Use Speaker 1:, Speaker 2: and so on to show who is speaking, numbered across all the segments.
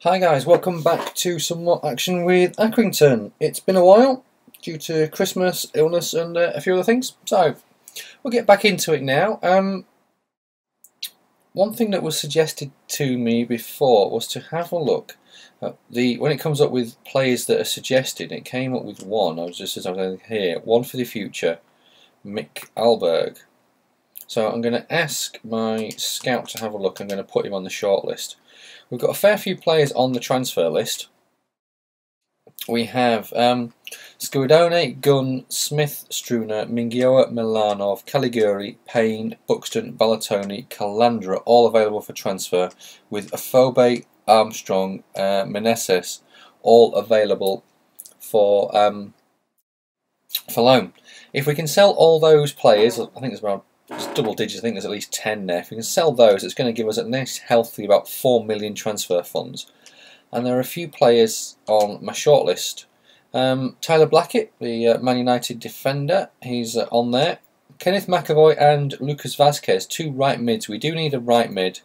Speaker 1: Hi guys, welcome back to some more action with Accrington. It's been a while due to Christmas, illness and a few other things, so we'll get back into it now. One thing that was suggested to me before was to have a look at when it comes up with players that are suggested. It came up with one. I was just here, one for the future, Mick Alberg. So I'm going to ask my scout to have a look. I'm going to put him on the shortlist. We've got a fair few players on the transfer list. We have Scuidone, Gunn, Smith, Struner, Mingioa, Milanov, Caliguri, Payne, Buxton, Ballatoni, Calandra, all available for transfer, with Afobe, Armstrong, Meneses, all available for loan. If we can sell all those players, I think there's around double digits, I think there's at least 10 there. If we can sell those, it's going to give us a nice healthy about 4 million transfer funds. And there are a few players on my shortlist. Tyler Blackett, the Man United defender, he's on there. Kenneth McAvoy and Lucas Vazquez, two right mids. We do need a right mid.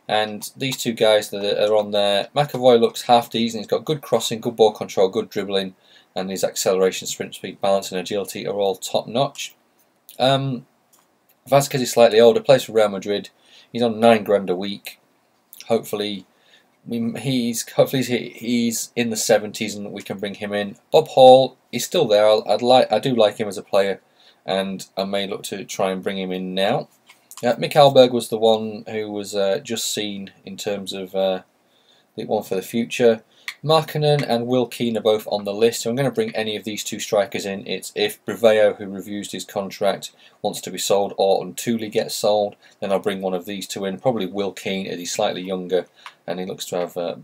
Speaker 1: And these two guys that are on there, McAvoy looks half decent. He's got good crossing, good ball control, good dribbling, and his acceleration, sprint speed, balance and agility are all top notch. Vazquez is slightly older, plays for Real Madrid. He's on $9 a week. Hopefully, he's in the 70s and we can bring him in. Bob Hall, he's still there. I do like him as a player, and I may look to try and bring him in now. Mick Alberg was the one who was just seen in terms of the one for the future. Markkanen and Will Keane are both on the list, so I'm going to bring any of these two strikers in. It's if Briveo, who reviews his contract, wants to be sold, or Ntuli gets sold, then I'll bring one of these two in. Probably Will Keane, as he's slightly younger and he looks to have a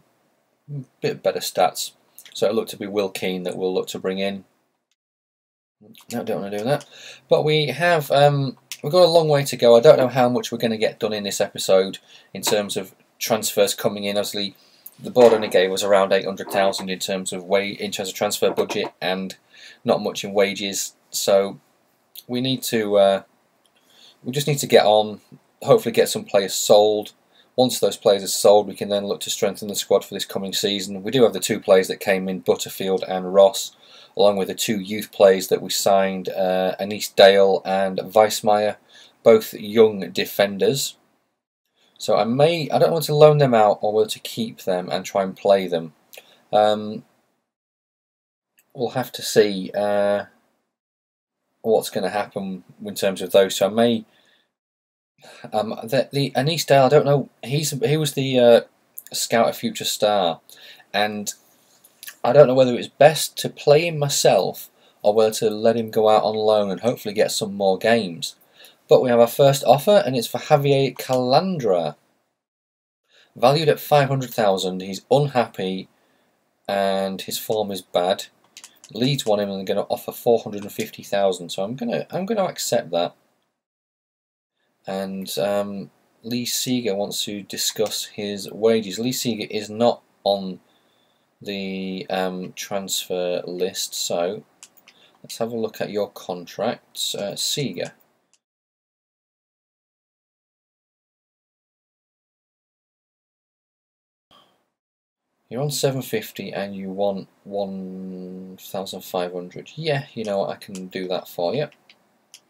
Speaker 1: bit better stats. So it'll look to be Will Keane that we'll look to bring in. No, don't want to do that. But we have we've got a long way to go. I don't know how much we're going to get done in this episode in terms of transfers coming in. Obviously, the board only gave us around 800,000 in terms of transfer budget, and not much in wages. So we need to we just need to get on. Hopefully, get some players sold. Once those players are sold, we can then look to strengthen the squad for this coming season. We do have the two players that came in, Butterfield and Ross, along with the two youth players that we signed, Anise Dale and Weissmeyer, both young defenders. So I don't want to loan them out or whether to keep them and try and play them. We'll have to see what's going to happen in terms of those. So I may the Anise Dale, I don't know. He was the scout of future star, and I don't know whether it's best to play him myself or whether to let him go out on loan and hopefully get some more games. But we have our first offer, and it's for Javier Calandra. Valued at 500,000, he's unhappy and his form is bad. Leeds want him and they're going to offer 450,000, so I'm going to accept that. And Lee Seeger wants to discuss his wages. Lee Seeger is not on the transfer list, so let's have a look at your contracts. Seeger. You're on 750 and you want 1,500. Yeah, you know what, I can do that for you.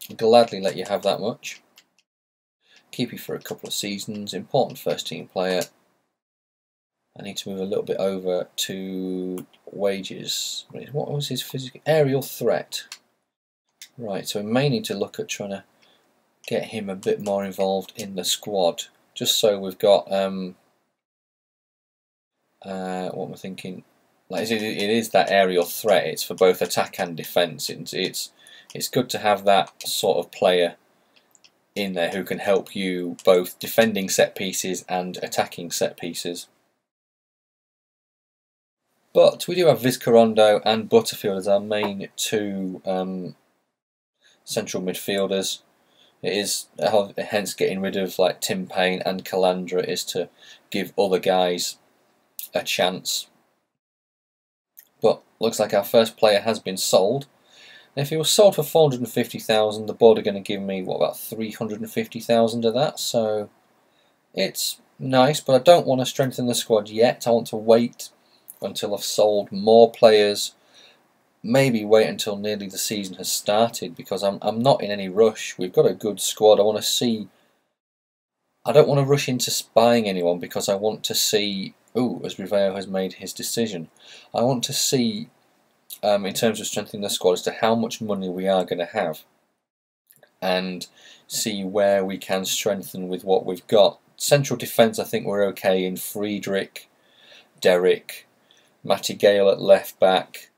Speaker 1: I'll gladly let you have that much. Keep you for a couple of seasons. Important first team player. I need to move a little bit over to wages. What was his physical aerial threat? Right, so we may need to look at trying to get him a bit more involved in the squad. Just so we've got what we're thinking, like it is that aerial threat. It's for both attack and defence. It's good to have that sort of player in there who can help you both defending set pieces and attacking set pieces. But we do have Vizcarrondo and Butterfield as our main two central midfielders. It is hence getting rid of like Tim Payne and Calandra is to give other guys a chance. But looks like our first player has been sold. And if he was sold for 450,000, the board are going to give me what, about 350,000 of that. So it's nice, but I don't want to strengthen the squad yet. I want to wait until I've sold more players. Maybe wait until nearly the season has started, because I'm not in any rush. We've got a good squad. I want to see. I don't want to rush into buying anyone, because I want to see. As Riveo has made his decision, I want to see in terms of strengthening the squad as to how much money we are going to have, and see where we can strengthen with what we've got. Central defence, I think we're okay in Friedrich, Derrick, Matty Gale at left back.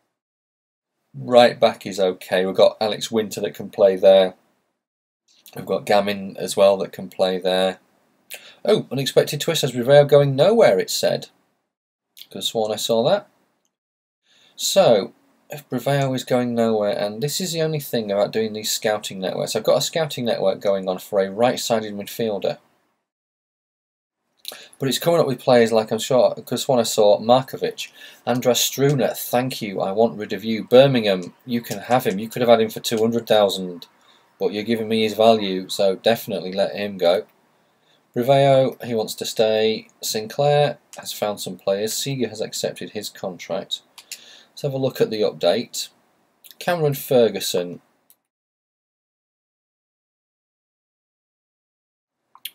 Speaker 1: Right back is okay. We've got Alex Winter that can play there. We've got Gamin as well that can play there. Oh, unexpected twist, as Riveo going nowhere, it said. Could have sworn I saw that. So, if Riveo is going nowhere, and this is the only thing about doing these scouting networks. I've got a scouting network going on for a right-sided midfielder. But it's coming up with players like, I'm sure, because when I saw Markovic, Andras Struner, thank you, I want rid of you. Birmingham, you can have him. You could have had him for 200,000, but you're giving me his value, so definitely let him go. Riveo, he wants to stay. Sinclair has found some players. Seeger has accepted his contract. Let's have a look at the update. Cameron Ferguson.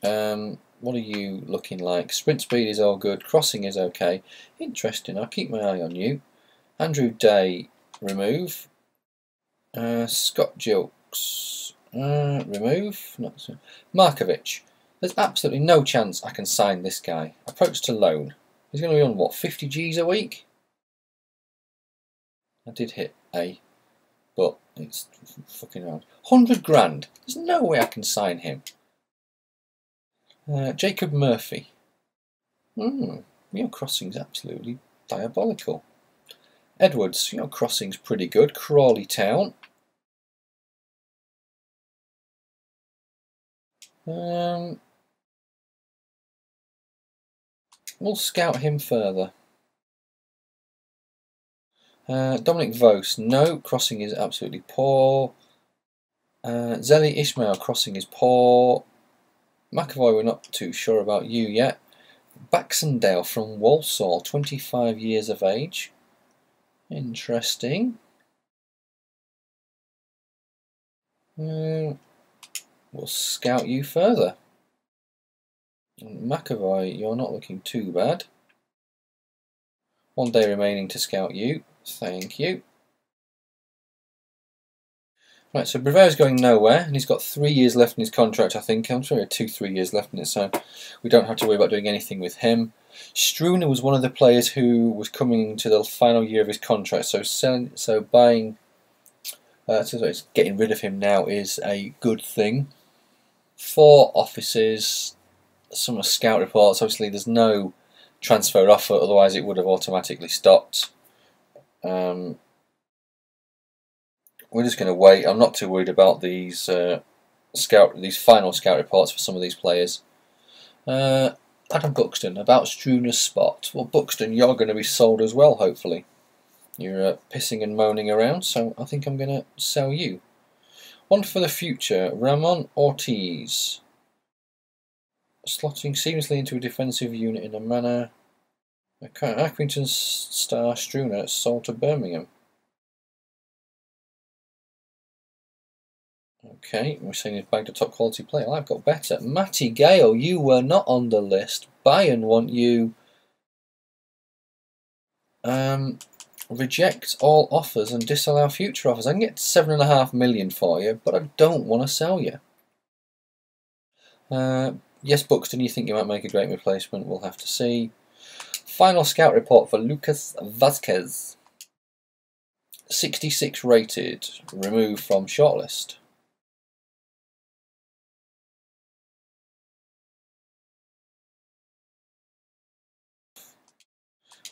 Speaker 1: What are you looking like? Sprint speed is all good. Crossing is okay. Interesting. I'll keep my eye on you. Andrew Day, remove. Scott Jilks, remove. Not so. Markovic. There's absolutely no chance I can sign this guy. Approach to loan. He's going to be on what, 50 G's a week? I did hit A, but it's fucking hard. 100 grand. There's no way I can sign him. Jacob Murphy. Your crossing's absolutely diabolical. Edwards, your crossing's pretty good. Crawley Town. We'll scout him further. Dominic Vos, no, crossing is absolutely poor. Zeli Ismail, crossing is poor. McAvoy, we're not too sure about you yet. Baxendale from Walsall, 25 years of age. Interesting. We'll scout you further. McAvoy, you're not looking too bad. 1 day remaining to scout you. Thank you. Right, so Breveau's going nowhere, and he's got 3 years left in his contract, I think. I'm sure 2-3 years left in it, so we don't have to worry about doing anything with him. Struner was one of the players who was coming to the final year of his contract, so getting rid of him now is a good thing. 4 offices, some scout reports. Obviously, there's no transfer offer, otherwise it would have automatically stopped. We're just going to wait. I'm not too worried about these final scout reports for some of these players. Adam Buxton, about Struner's spot. Well, Buxton, you're going to be sold as well, hopefully. You're pissing and moaning around, so I think I'm going to sell you. One for the future, Ramon Ortiz. Slotting seamlessly into a defensive unit in a manner. Accrington star Struner sold to Birmingham. Okay, we're saying he's bagged a top quality player. Well, I've got better. Matty Gale, you were not on the list. Bayern want you. Reject all offers and disallow future offers. I can get 7.5 million for you, but I don't want to sell you. Yes, Buxton, you think you might make a great replacement. We'll have to see. Final scout report for Lucas Vazquez. 66 rated. Removed from shortlist.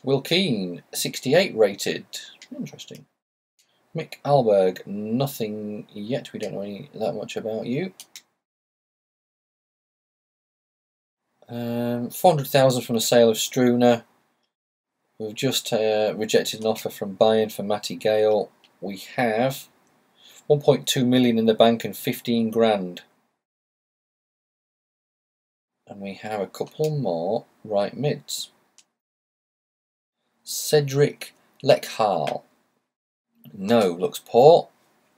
Speaker 1: Will Keane, 68 rated. Interesting. Mick Alberg, nothing yet. We don't know that much about you. 400,000 from the sale of Struner. We've just rejected an offer from Bayern for Matty Gale. We have 1.2 million in the bank and 15 grand. And we have a couple more right mids. Cedric Lekhal. No, looks poor.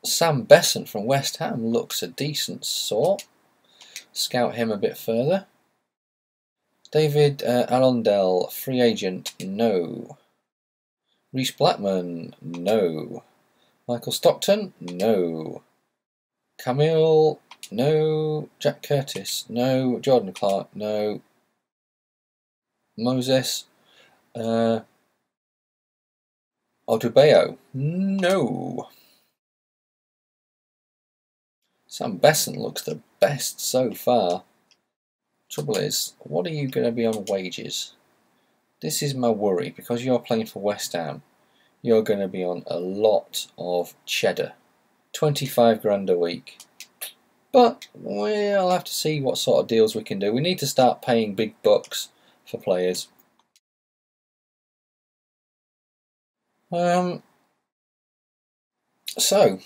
Speaker 1: Sam Besant from West Ham looks a decent sort. Scout him a bit further. David Arundel, free agent, no. Reece Blackman, no. Michael Stockton, no. Camille, no. Jack Curtis, no. Jordan Clark, no. Moses, Odubeo, no. Sam Besant looks the best so far. Trouble is, what are you going to be on wages? This is my worry, because you're playing for West Ham. You're going to be on a lot of cheddar. 25 grand a week. But we'll have to see what sort of deals we can do. We need to start paying big bucks for players. So,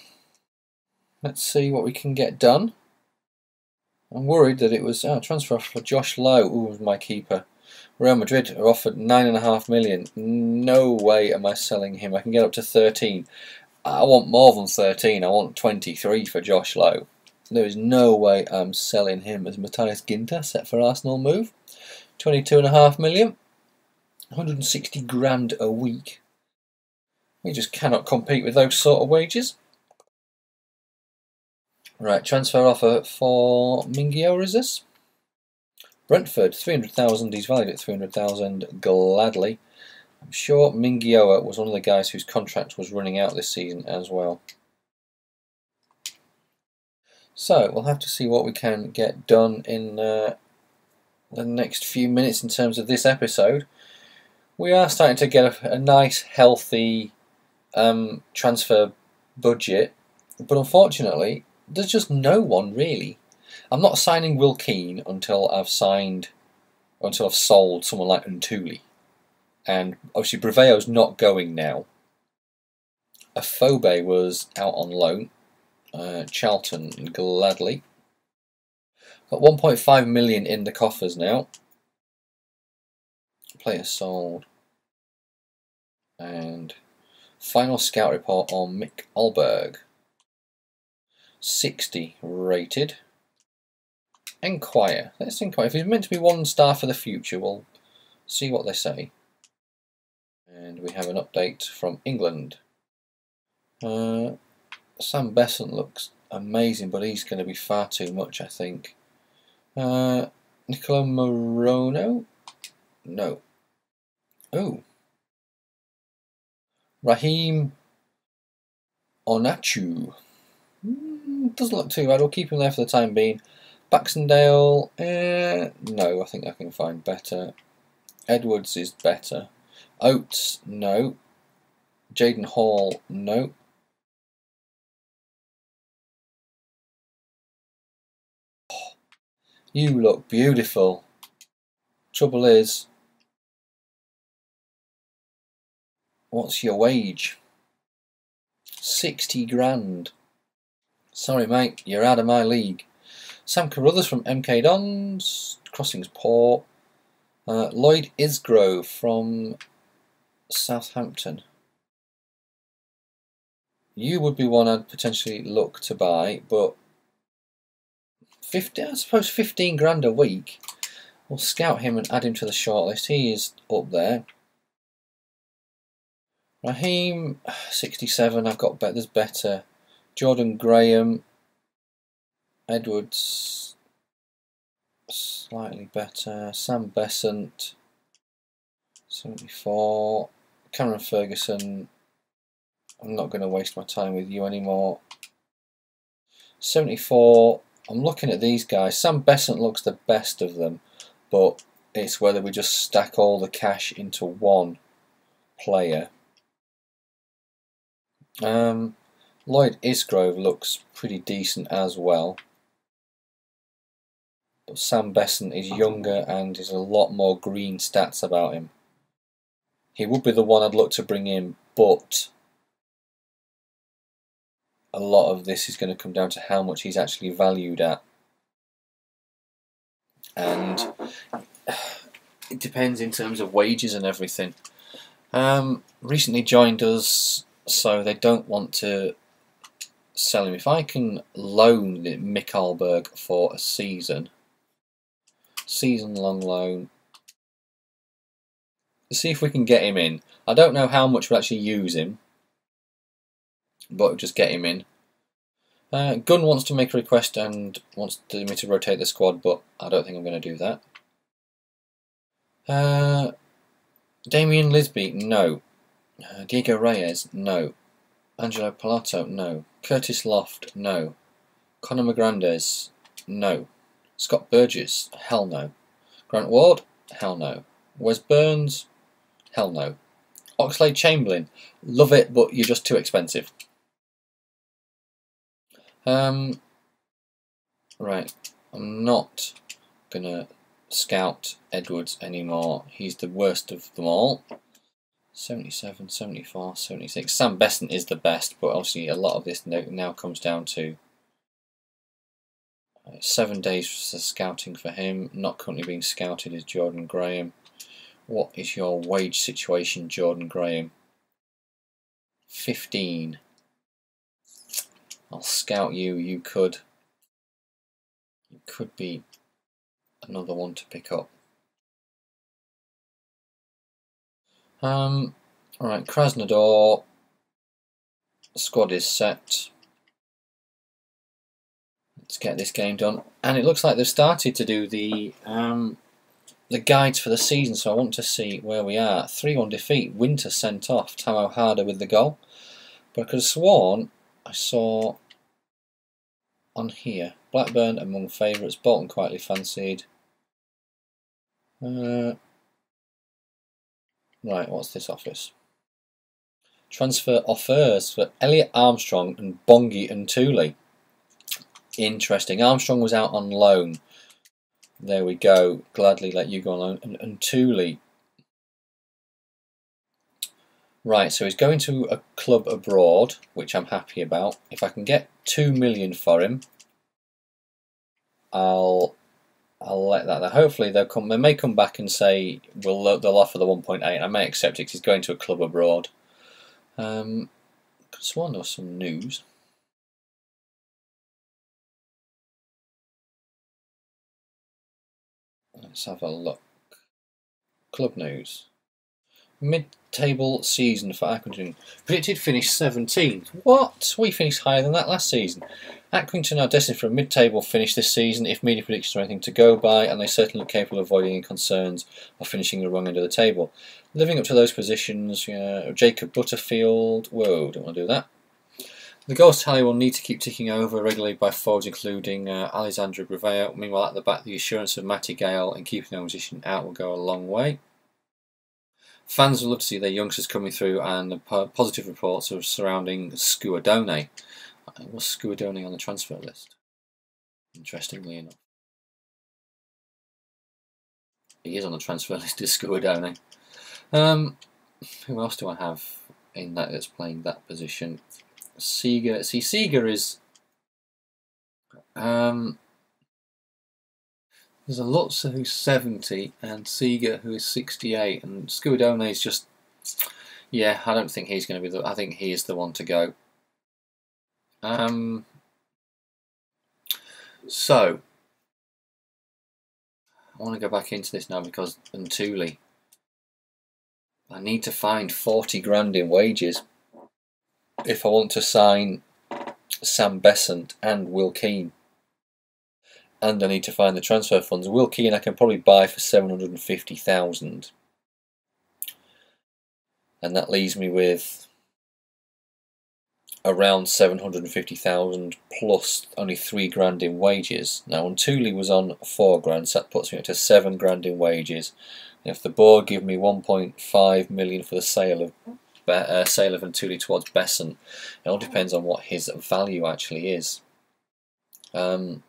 Speaker 1: let's see what we can get done. I'm worried that it was transfer for Josh Lowe. Ooh, my keeper. Real Madrid are offered $9.5 million. No way am I selling him. I can get up to 13. I want more than 13. I want 23 for Josh Lowe. There is no way I'm selling him as Matthias Ginter, set for Arsenal move. 22.5 million. 160 grand a week. We just cannot compete with those sort of wages. Right, transfer offer for Mingio, is this? Brentford, 300,000. He's valued at 300,000. Gladly. I'm sure Mingioa was one of the guys whose contract was running out this season as well. So we'll have to see what we can get done in the next few minutes in terms of this episode. We are starting to get a nice, healthy transfer budget, but unfortunately, there's just no one really. I'm not signing Will Keane until I've sold someone like Ntuli. And obviously Breveo's not going now. Afobe was out on loan. Charlton, gladly. Got 1.5 million in the coffers now. Player sold. And final scout report on Mick Alberg. 60 rated. Enquire. Let's inquire. If he's meant to be 1 star for the future, we'll see what they say. And we have an update from England. Sam Besant looks amazing, but he's going to be far too much, I think. Nicola Morono? No. Oh. Raheem Onachu. Doesn't look too bad. We'll keep him there for the time being. Baxendale, no, I think I can find better. Edwards is better. Oates, no. Jaden Hall, no. Oh, you look beautiful. Trouble is, what's your wage? 60 grand. Sorry mate, you're out of my league. Sam Carruthers from MK Dons. Crossing's poor. Lloyd Isgrove from Southampton. You would be one I'd potentially look to buy, but I suppose 15 grand a week. We'll scout him and add him to the shortlist. He is up there. Raheem, 67. I've got better. There's better. Jordan Graham. Edwards, slightly better. Sam Besant, 74. Cameron Ferguson, I'm not going to waste my time with you anymore. 74. I'm looking at these guys. Sam Besant looks the best of them, but it's whether we just stack all the cash into one player. Lloyd Isgrove looks pretty decent as well. But Sam Besant is younger and has a lot more green stats about him. He would be the one I'd look to bring in, but a lot of this is going to come down to how much he's actually valued at. and it depends in terms of wages and everything. Recently joined us, so they don't want to sell him. If I can loan Mikkelberg for a season-long loan, see if we can get him in. I don't know how much we'll actually use him, but just get him in. Gunn wants to make a request and wants me to rotate the squad, but I don't think I'm going to do that. Damien Lisby, no. Diego Reyes, no. Angelo Pilato, no. Curtis Loft, no. Conor McGrandes, no. Scott Burgess, hell no. Grant Ward, hell no. Wes Burns, hell no. Oxlade-Chamberlain, love it, but you're just too expensive. Right, I'm not gonna scout Edwards anymore. He's the worst of them all. 77, 74, 76. Sam Besant is the best, but obviously a lot of this now comes down to 7 days for scouting for him. Not currently being scouted is Jordan Graham. What is your wage situation, Jordan Graham? 15. I'll scout you. You could be another one to pick up. Alright, Krasnodar. Squad is set. Let's get this game done. And it looks like they've started to do the guides for the season, so I want to see where we are. 3-1 defeat. Winter sent off. Tamo Harder with the goal. But I could have sworn I saw on here Blackburn among favourites, Bolton quietly fancied. Right, what's this office? Transfer offers for Elliot Armstrong and Bongi and Thule. Interesting. Armstrong was out on loan. There we go. Gladly let you go on loan. And Thule. Right, so he's going to a club abroad, which I'm happy about. If I can get 2 million for him, I'll let that. Hopefully they may come back and say they'll offer the 1.8. I may accept it because he's going to a club abroad. Could have sworn there was some news. Let's have a look. Club news. Mid-table season for Accrington. Predicted finish 17th. What? We finished higher than that last season. Accrington are destined for a mid-table finish this season if media predictions are anything to go by, and they certainly look capable of avoiding any concerns of finishing the wrong end of the table. Living up to those positions, Jacob Butterfield. Whoa, don't want to do that. The goals tally will need to keep ticking over regularly by forwards including Alessandro Breveo. Meanwhile, at the back, the assurance of Matty Gale and keeping the opposition out will go a long way. Fans will love to see their youngsters coming through, and the positive reports are surrounding Skuadone. Was Skuadone on the transfer list? Interestingly enough. He is on the transfer list, is Skuadone. Who else do I have in that's playing that position? Seeger. See, Seeger is... there's a Lutzer who's 70 and Seeger who is 68, and Skuadone is just... Yeah, I don't think he's going to be the... I think he is the one to go. So, I want to go back into this now because Thule. I need to find 40 grand in wages if I want to sign Sam Besant and Will Keane. And I need to find the transfer funds. Will Keane I can probably buy for 750,000. And that leaves me with around 750,000 plus only 3 grand in wages. Now, Thule was on 4 grand, so that puts me up to 7 grand in wages. And if the board give me 1.5 million for the sale of Thule towards Besant, it all depends on what his value actually is. Sam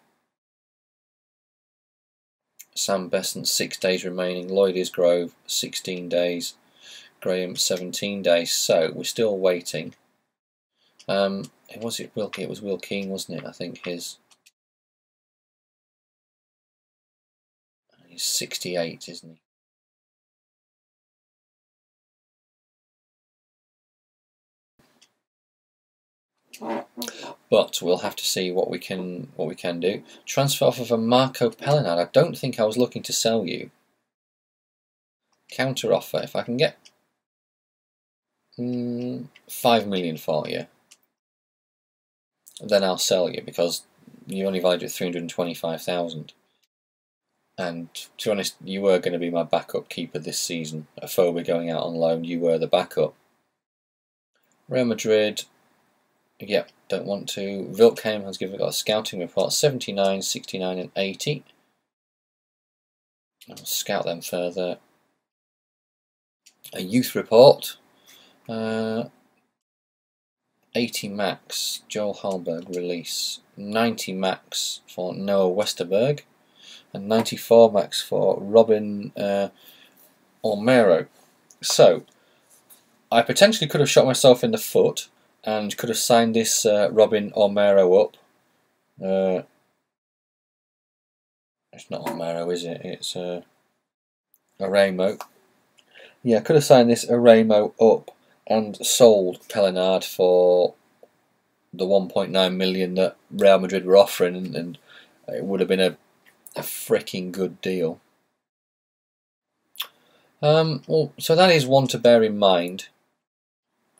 Speaker 1: Besant 6 days remaining. Lloyd Isgrove 16 days. Graham 17 days. So we're still waiting. It was Will Keane, wasn't it? I think his He's 68, isn't he? But we'll have to see what we can do. Transfer offer for Marco Pellinard. I don't think I was looking to sell you. Counter offer. If I can get 5 million for you, then I'll sell you, because you only valued at 325,000. And to be honest, you were going to be my backup keeper this season. Afobe going out on loan, you were the backup. Real Madrid. Yep, don't want to. Wilkheim has got a scouting report, 79, 69 and 80. I'll scout them further. A youth report. 80 max, Joel Hallberg release. 90 max for Noah Westerberg. And 94 max for Robin Olmeiro. So, I potentially could have shot myself in the foot and could have signed this Robin Olmeiro up. It's not Olmeiro, is it? It's Aramo. Yeah, I could have signed this Aramo up and sold Pellinard for the 1.9 million that Real Madrid were offering, and it would have been a freaking good deal. Well, so that is one to bear in mind.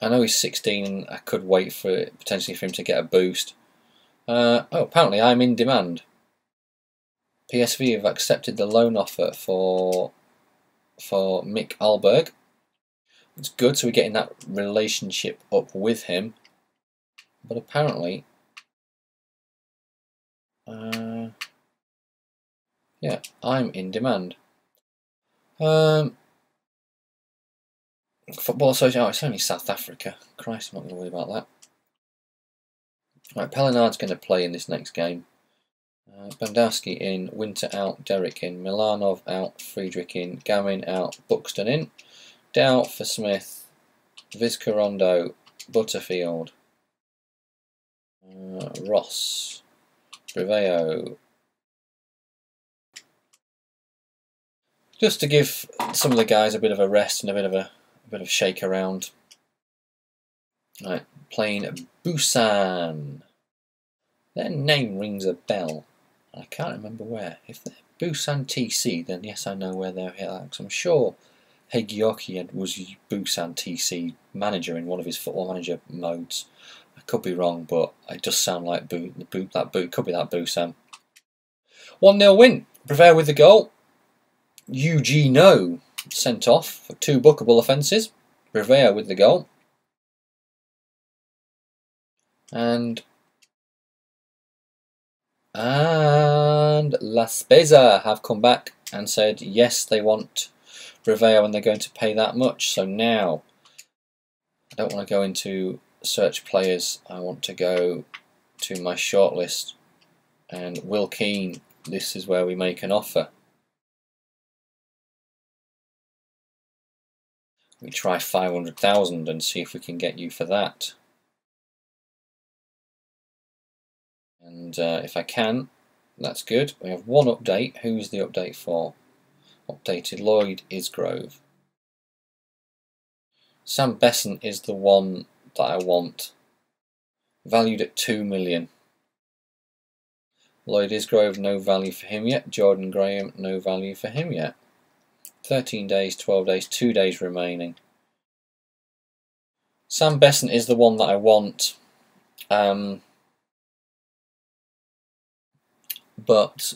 Speaker 1: I know he's 16 and I could wait for it, potentially for him to get a boost. Oh, apparently I'm in demand. PSV have accepted the loan offer for Mick Alberg. It's good, so we're getting that relationship up with him. But apparently, yeah, I'm in demand. Football Association. Oh, it's only South Africa. Christ, I'm not going to worry about that. Right, Pellinard's going to play in this next game. Bandowski in, Winter out, Derek in, Milanov out, Friedrich in, Gamin out, Buxton in. Dow for Smith, Vizcarrondo, Butterfield, Ross, Briveo. Just to give some of the guys a bit of a rest and a bit of shake around. Right, playing Busan. Their name rings a bell. I can't remember where. If they're Busan TC, then yes, I know where they're at. I'm sure Hegioki was Busan TC manager in one of his Football Manager modes. I could be wrong, but it does sound like could be that Busan. 1-0 win. Brevere with the goal. Eugenio sent off for 2 bookable offences. Brevere with the goal. And La Spezia have come back and said yes, they want Breveo and they're going to pay that much. So now I don't want to go into search players, I want to go to my shortlist, and Will Keane, this is where we make an offer. We try 500,000 and see if we can get you for that. And if I can, that's good. We have one update. Who's the update for? Updated Lloyd Isgrove. Sam Besson is the one that I want. Valued at 2 million. Lloyd Isgrove, no value for him yet. Jordan Graham, no value for him yet. 13 days, 12 days, 2 days remaining. Sam Besson is the one that I want. But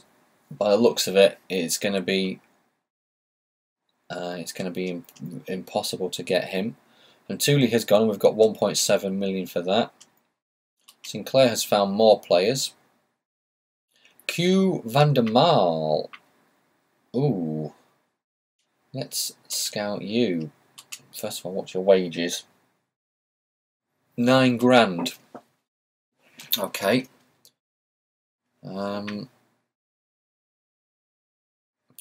Speaker 1: by the looks of it, it's going to be impossible to get him. And Thule has gone, and we've got 1.7 million for that. Sinclair has found more players. Q van der Marl. Ooh. Let's scout you. First of all, what's your wages? 9 grand. Okay.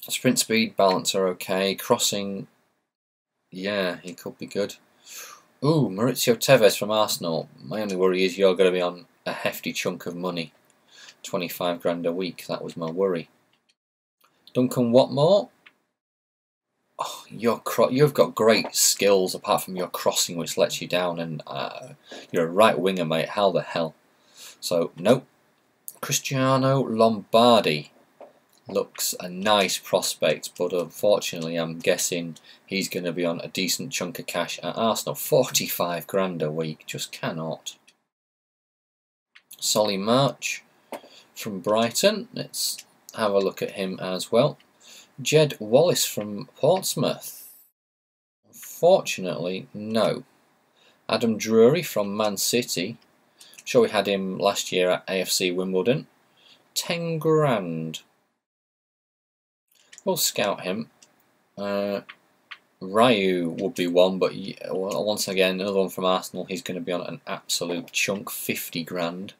Speaker 1: Sprint speed, balance are okay. Crossing, yeah, he could be good. Ooh, Maurizio Tevez from Arsenal. My only worry is you're going to be on a hefty chunk of money. 25 grand a week, that was my worry. Duncan Watmore. Oh, you've got great skills apart from your crossing, which lets you down, and you're a right winger, mate. How the hell? So, nope. Cristiano Lombardi looks a nice prospect, but unfortunately I'm guessing he's going to be on a decent chunk of cash at Arsenal. 45 grand a week, just cannot. Solly March from Brighton, let's have a look at him as well. Jed Wallace from Portsmouth, unfortunately no. Adam Drury from Man City, I'm sure we had him last year at AFC Wimbledon. 10 grand. We'll scout him. Ryu would be one, but once again, another one from Arsenal. He's going to be on an absolute chunk, 50 grand.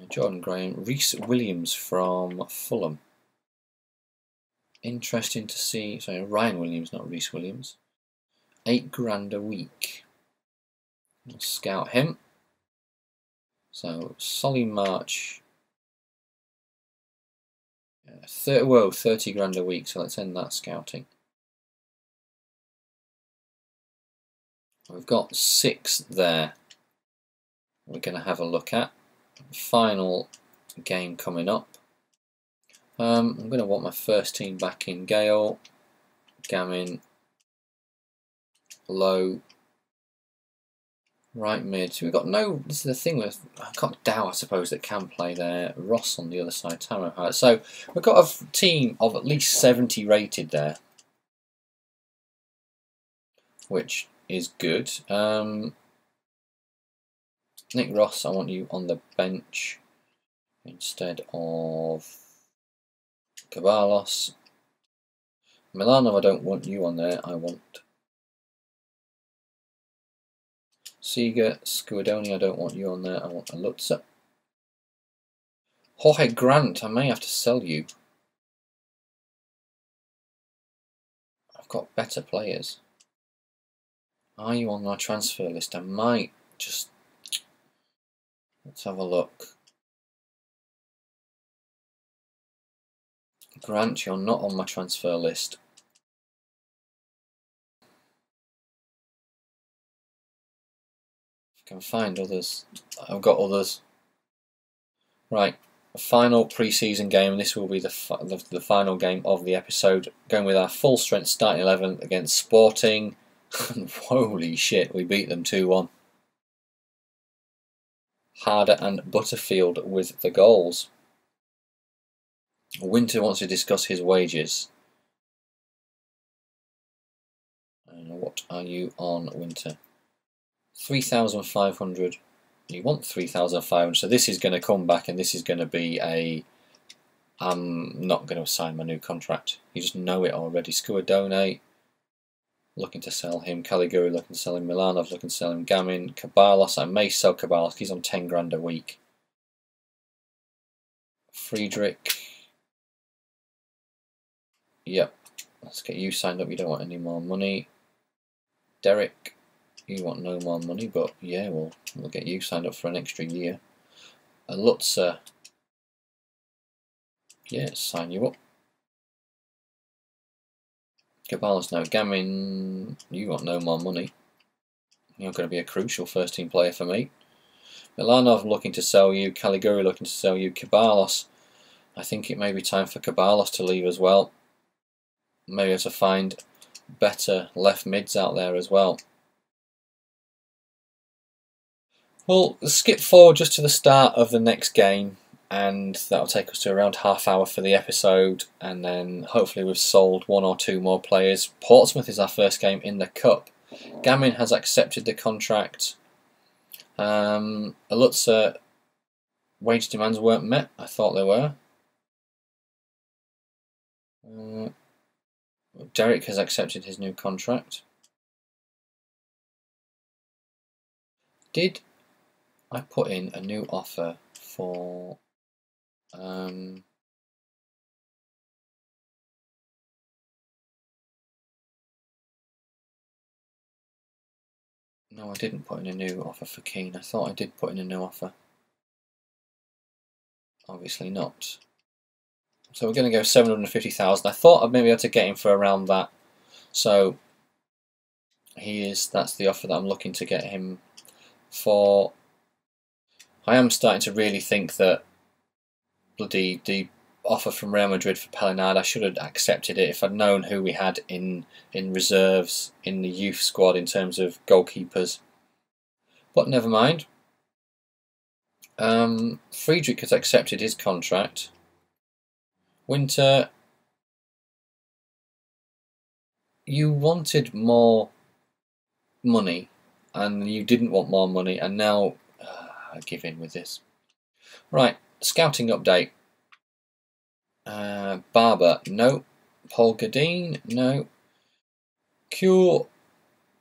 Speaker 1: Jordan Graham, Reece Williams from Fulham. Interesting to see. Sorry, Ryan Williams, not Reece Williams. 8 grand a week. We'll scout him. So Solly March. 30 grand a week, so let's end that scouting. We've got 6 there we're going to have a look at. Final game coming up. I'm going to want my first team back in. Gale, Gamin, Low, right mid. So we've got no, this is the thing with, I've got Dow I suppose that can play there, Ross on the other side, Tamo Hart. So we've got a team of at least 70 rated there, which is good. Nick Ross, I want you on the bench instead of Caballos. Milano, I don't want you on there, I want Seager. Scuadoni, I don't want you on there, I want Alutza. Jorge Grant, I may have to sell you. I've got better players. Are you on my transfer list? I might just... Let's have a look. Grant, you're not on my transfer list. If I can find others. I've got others. Right, final pre-season game, and this will be the final game of the episode. Going with our full strength starting 11 against Sporting. Holy shit, we beat them 2-1. Harder and Butterfield with the goals. Winter wants to discuss his wages. And what are you on, Winter? 3,500. You want 3,500, so this is going to come back and this is going to be a... I'm not going to sign my new contract. You just know it already. Scuadone, looking to sell him. Caliguri looking to sell him. Milanov looking to sell him. Gamin. Caballos, I may sell Caballos. He's on 10 grand a week. Friedrich. Yep. Let's get you signed up. You don't want any more money. Derek. You want no more money, but yeah, we'll get you signed up for an extra year. Lutzer. Yeah, sign you up. Caballos now. Gamin, you want no more money. You're going to be a crucial first team player for me. Milanov looking to sell you. Caliguri looking to sell you. Caballos. I think it may be time for Caballos to leave as well. Maybe have to find better left mids out there as well. We'll skip forward just to the start of the next game, and that'll take us to around half hour for the episode, and then hopefully we've sold 1 or 2 more players. Portsmouth is our first game in the Cup. Gamin has accepted the contract. Alutza, wage demands weren't met. I thought they were. Derek has accepted his new contract. Did I put in a new offer for no, I didn't put in a new offer for Keane. I thought I did put in a new offer. Obviously not. So we're going to go 750,000. I thought I'd maybe be able to get him for around that. So that's the offer that I'm looking to get him for. I am starting to really think that the offer from Real Madrid for Pellinard, I should have accepted it if I'd known who we had in reserves in the youth squad in terms of goalkeepers. But never mind. Friedrich has accepted his contract. Winter, you wanted more money and you didn't want more money, and now I give in with this. Right, scouting update. Barber, no. Paul Gadine, no. Cure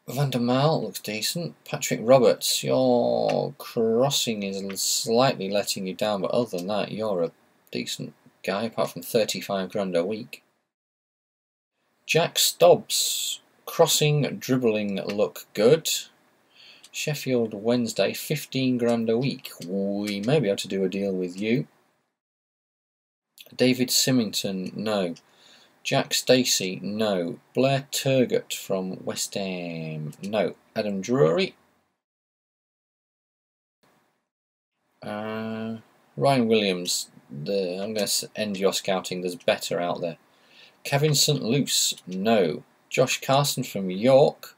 Speaker 1: Van der Maal looks decent. Patrick Roberts, your crossing is slightly letting you down, but other than that, you're a decent guy, apart from 35 grand a week. Jack Stobbs, crossing, dribbling look good. Sheffield Wednesday, 15 grand a week. We may be able to do a deal with you. David Symington, no. Jack Stacey, no. Blair Turgott from West Ham, no. Adam Drury. Ryan Williams, I'm going to end your scouting, there's better out there. Kevin St. Luce, no. Josh Carson from York.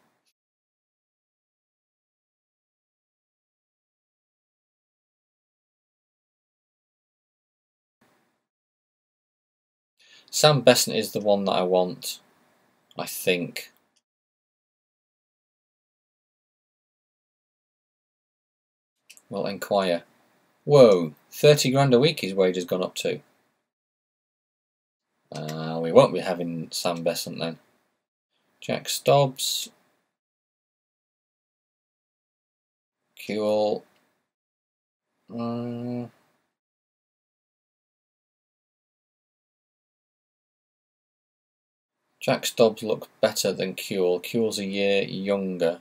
Speaker 1: Sam Besant is the one that I want, I think. We'll inquire. Whoa, 30 grand a week his wage has gone up to. We won't be having Sam Besant then. Jack Stobbs. Kewell. Jack Stobbs looks better than Kewell. Kewell's a year younger.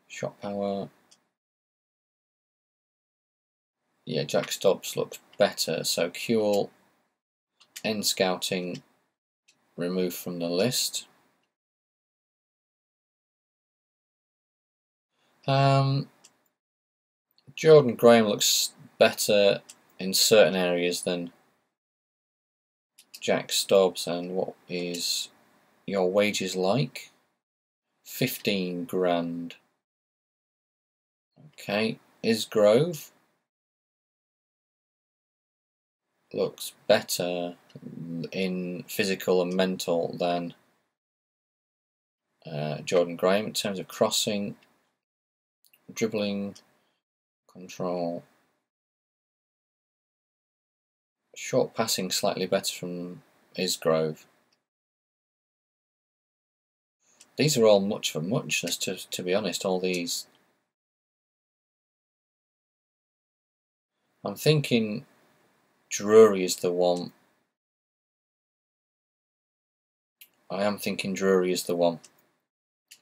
Speaker 1: Shot power. Yeah, Jack Stobbs looks better. So Kewell, end scouting, removed from the list. Jordan Graham looks better in certain areas than Jack Stobbs. And what is your wages like? 15 grand. Okay, Isgrove looks better in physical and mental than Jordan Graham in terms of crossing, dribbling, control, short passing slightly better from Isgrove. These are all much for muchness, to be honest, all these. I'm thinking Drury is the one. I am thinking Drury is the one.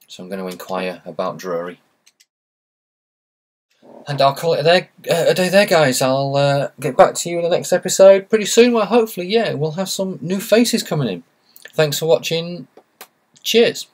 Speaker 1: So I'm going to inquire about Drury. And I'll call it a day there, guys. I'll get back to you in the next episode pretty soon, where hopefully, yeah, we'll have some new faces coming in. Thanks for watching. Cheers.